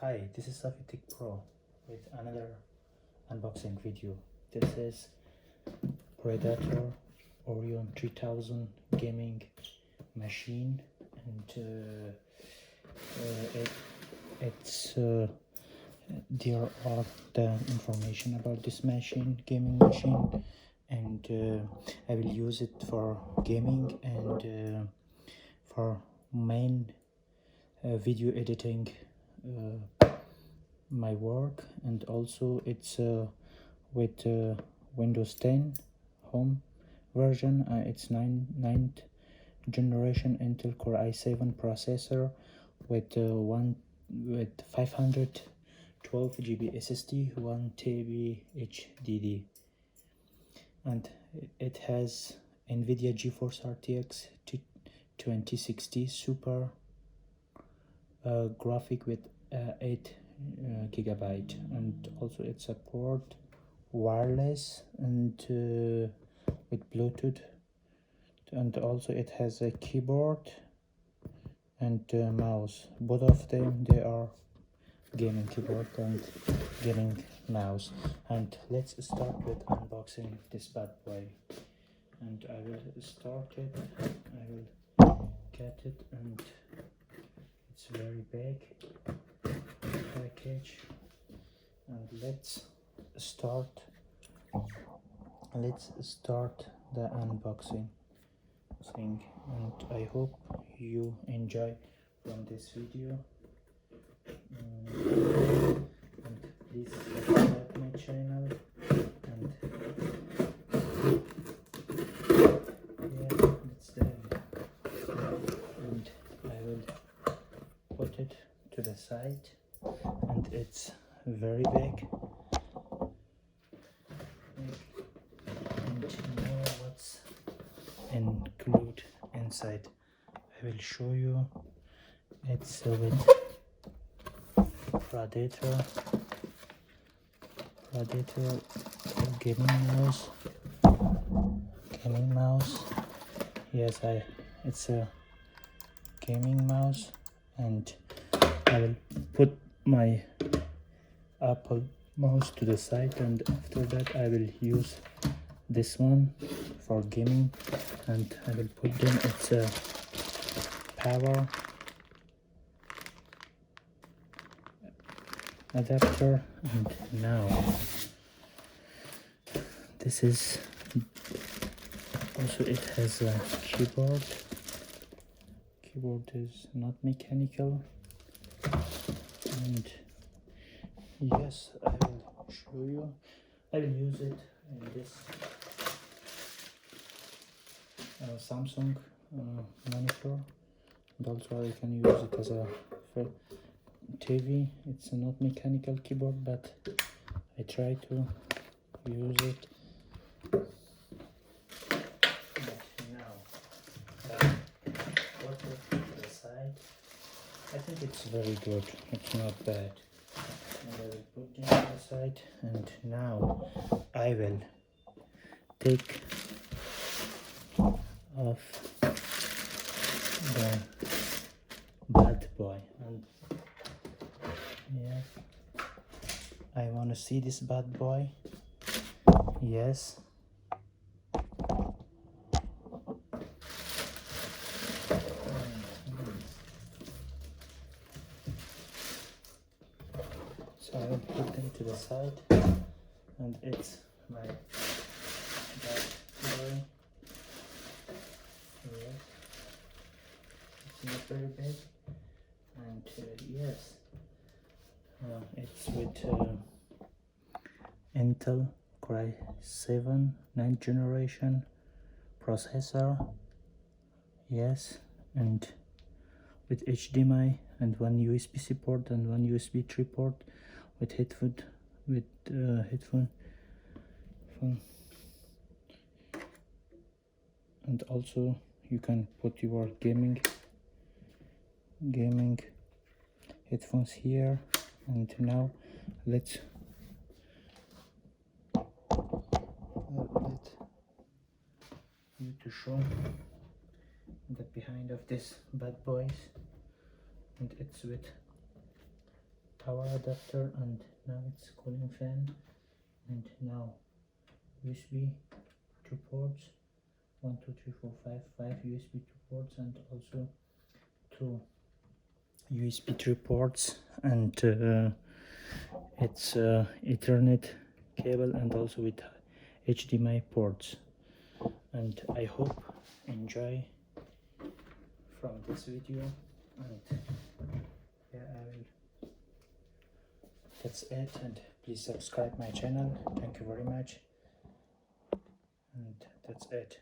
Hi, this is Safitik Pro with another unboxing video. This is Predator Orion 3000 gaming machine, and there are the information about this gaming machine, and I will use it for gaming and for main video editing my work, and also it's with Windows 10 home version. It's ninth generation Intel Core i7 processor with 512 GB SSD, 1 TB HDD, and it has NVIDIA GeForce RTX 2060 Super graphic with 8 gigabyte, and also it support wireless and with Bluetooth, and also it has a keyboard and mouse. Both of them, they are gaming keyboard and gaming mouse. And let's start with unboxing this bad boy, and I will start it. I will get it, and it's very big package. And let's start the unboxing thing, and I hope you enjoy from this video, and please subscribe my channel, and yeah, it's there, and I will put it to the side, and it's very big. And now what's include inside, I will show you. It's with Predator gaming mouse. Yes, it's a gaming mouse, and I will put my Apple mouse to the side, and after that I will use this one for gaming, and I will put them. It's a power adapter, and now this is also, it has a keyboard is not mechanical, and yes, I will show you. I will use it in this Samsung monitor, and also I can use it as a TV. It's not mechanical keyboard, but I try to use it. But now, put it to the side. I think it's very good. It's not bad. And I will put it to the side, and now I will take off the bad boy, and yeah, I want to see this bad boy. Yes, so I will put them to the side, and it's my bad boy. Yes, it's not very big, and yes, it's with Intel Core i7 9th generation processor. Yes, and with HDMI and one USB-C port and one USB 3 port with headphone phone. And also you can put your gaming headphones here. And now let you to show the behind of this bad boys, and it's with power adapter, and now it's cooling fan, and now USB 2 ports, 1 2 3 4 5 USB 2 ports, and also 2 USB 3 ports, and it's Ethernet cable, and also with HDMI ports. And I hope enjoy from this video, and yeah, that's it, and please subscribe my channel. Thank you very much, and that's it.